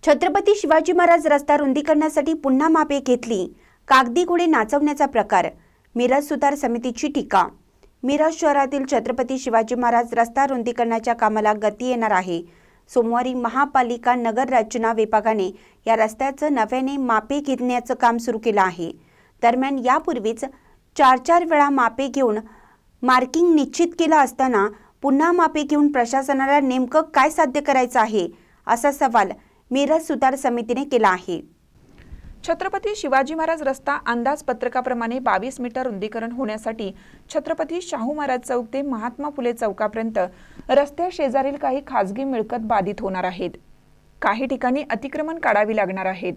छत्रपती शिवाजी महाराज रस्ता रुंदीकरणासाठी पुन्हा मापे घेतली. कागदी घोडे नाचवण्याचा प्रकार. मिरज सुधार समितीची टीका. मिरज शहरातील छत्रपती शिवाजी महाराज रस्ता रुंदीकरणाच्या कामाला गती येणार आहे. सोमवारी महापालिका नगर रचना विभागाने या रस्त्याचं नव्याने मापे घेण्याचं काम सुरू केलं आहे. दरम्यान यापूर्वीच 4 वेळा मापे घेऊन मार्किंग निश्चित केलं असताना पुन्हा मापे घेऊन प्रशासनाला नेमकं काय साध्य करायचं आहे असा सवाल मिरज सुधार समितीने केला आहे. छत्रपती शिवाजी महाराज रस्ता अंदाजपत्रकाप्रमाणे 22 मीटर रुंदीकरण होण्यासाठी छत्रपती शाहू महाराज चौक ते महात्मा फुले चौकापर्यंत रस्त्या शेजारील काही खासगी मिळकत बाधित होणार आहेत. काही ठिकाणी अतिक्रमण काढावी लागणार आहेत.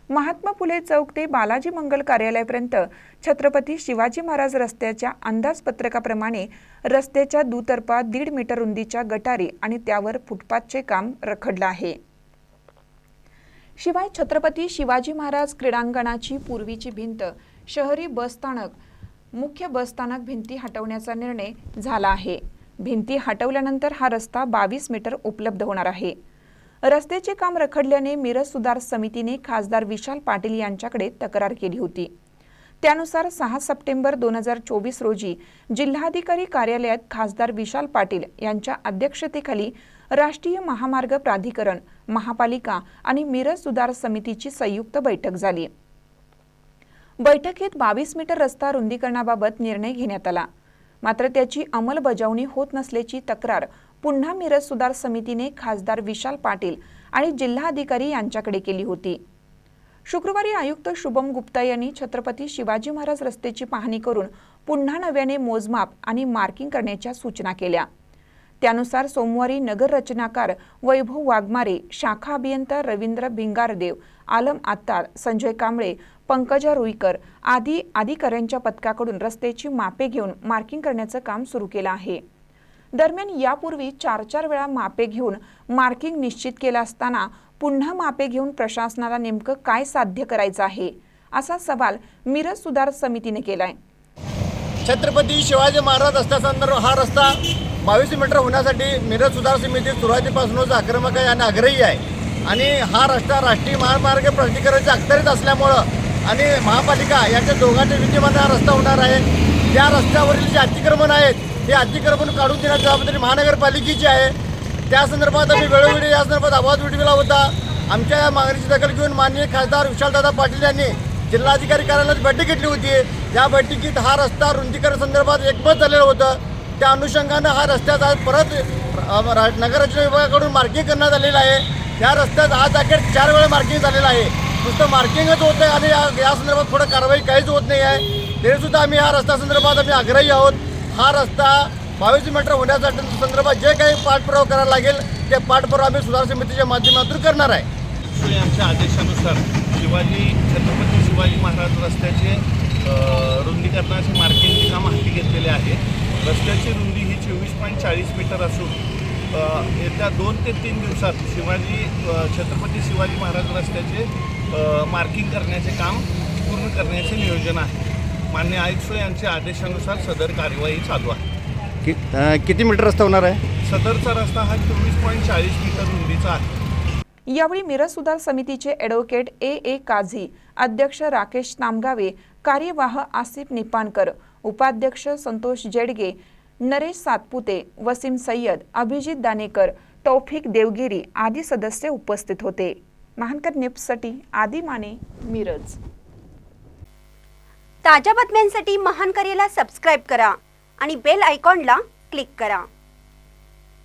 महात्मा फुले चौक ते बालाजी मंगल कार्यालयापर्यंत छत्रपती शिवाजी महाराज रस्त्याच्या अंदाजपत्रकाप्रमाणे रस्त्याच्या दुतर्फा 1.5 मीटर रुंदीच्या गटारी आणि त्यावर फुटपाथचे काम रखडलं आहे. शिवाय छत्रपती शिवाजी महाराज क्रीडांगणाची पूर्वीची भिंत, शहरी बसस्थानक, मुख्य बसस्थानक भिंती हटवण्याचा निर्णय झाला आहे. भिंती हटवल्यानंतर हा रस्ता 22 मीटर उपलब्ध होणार आहे. रस्त्याचे काम रखडल्याने मिरज सुधार समितीने खासदार विशाल पाटील यांच्याकडे तक्रार केली होती. त्यानुसार 6 सप्टेंबर 2024 रोजी जिल्हाधिकारी कार्यालयात खासदार विशाल पाटील यांच्या अध्यक्षतेखाली राष्ट्रीय महामार्ग प्राधिकरण, महापालिका आणि मिरज सुधार समितीची संयुक्त बैठक झाली. बैठकीत 22 मीटर रस्ता रुंदीकरणाबाबत निर्णय घेण्यात आला. मात्र त्याची अंमलबजावणी होत नसल्याची तक्रार पुन्हा मिरज सुधार समितीने खासदार विशाल पाटील आणि जिल्हाधिकारी यांच्याकडे केली होती. शुक्रवारी आयुक्त शुभम गुप्ता यांनी छत्रपती शिवाजी महाराज रस्त्याची पाहणी करून पुन्हा नव्याने मोजमाप आणि मार्किंग करण्याच्या सूचना केल्या. त्यानुसार सोमवारी नगर रचनाकार वैभव वाघमारे, शाखा अभियंता रवींद्र भिंगारदेव, आलम आत्तार, संजय कांबळे, पंकजा रुईकर आदी अधिकाऱ्यांच्या पथकाकडून रस्त्याची मापे घेऊन मार्किंग करण्याचं काम सुरू केलं आहे. दरम्यान यापूर्वी 4 वेळा मापे घेऊन मार्किंग निश्चित केलं असताना पुन्हा मापे घेऊन प्रशासनाला नेमकं काय साध्य करायचं आहे असा सवाल मिरज सुधार समितीने केलाय. छत्रपती शिवाजी महाराज रस्त्यासंदर्भात हा रस्ता 22 मीटर होण्यासाठी मिरज सुधार समिती सुरुवातीपासूनच आक्रमक आहे आणि आग्रही आहे. आणि हा रस्ता राष्ट्रीय महामार्ग प्राधिकरणाच्या अखत्यारीत असल्यामुळं आणि महापालिका यांच्या दोघांच्या विद्यमाने हा रस्ता होणार आहे. त्या रस्त्यावरील जे अतिक्रमण आहेत ते अतिक्रमण काढून देण्याची जबाबदारी महानगरपालिकेची आहे. त्या संदर्भात आम्ही वेळोवेळी या संदर्भात आवाज उठविला होता. आमच्या या मागणीची दखल घेऊन माननीय खासदार विशालदादा पाटील यांनी जिल्हाधिकारी कार्यालयात बैठक घेतली होती. या बैठकीत हा रस्ता रुंदीकरण संदर्भात एकमत झालेलं होतं. त्या अनुषंगानं हा रस्त्याचा परत नगररचना विभागाकडून मार्किंग करण्यात आलेलं आहे. या रस्त्यात आज अखेर 4 वेळा मार्किंग झालेलं आहे. नुसतं मार्किंगच होतं आहे आणि या संदर्भात थोडं कारवाई काहीच होत नाही आहे. तरीसुद्धा आम्ही या रस्त्या संदर्भात आम्ही आग्रही आहोत. हा रस्ता 22 मीटर होण्यासाठी संदर्भात जे काही पाठपुरावा करायला लागेल ते पाठपुरावा आम्ही सुधार समितीच्या माध्यमातून करणार आहे. यांच्या आदेशानुसार छत्रपती शिवाजी महाराज रस्त्याचे रुंदीकरणाचे मार्किंगचे काम हाती घेतलेले आहे. रस्त्याची रुंदी ही 24.40 मीटर असून येत्या 2 ते 3 दिवसात छत्रपती शिवाजी महाराज रस्त्याचे मार्किंग करण्याचे काम पूर्ण करण्याचे नियोजन आहे. माननीय आयुक्त यांच्या आदेशानुसार सदर कार्यवाही चालू आहे. किती मीटर रस्ता होणार आहे? सदरचा रस्ता हा 24.40 मीटर रुंदीचा आहे. यावेळी मिरज सुधार समितीचे ॲडव्होकेट ए काझी, अध्यक्ष राकेश नामगावे, कार्यवाह आसिफ निपाणकर, उपाध्यक्ष संतोष जेडगे, नरेश सातपुते, वसीम सय्यद, अभिजित दानेकर, तौफिक देवगिरी आदी सदस्य उपस्थित होते. महानकर न्यूजसाठी आदी माने, मिरज. ताज्या बातम्यांसाठी महानकरेला सबस्क्राईब करा आणि बेल आयकॉनला क्लिक करा.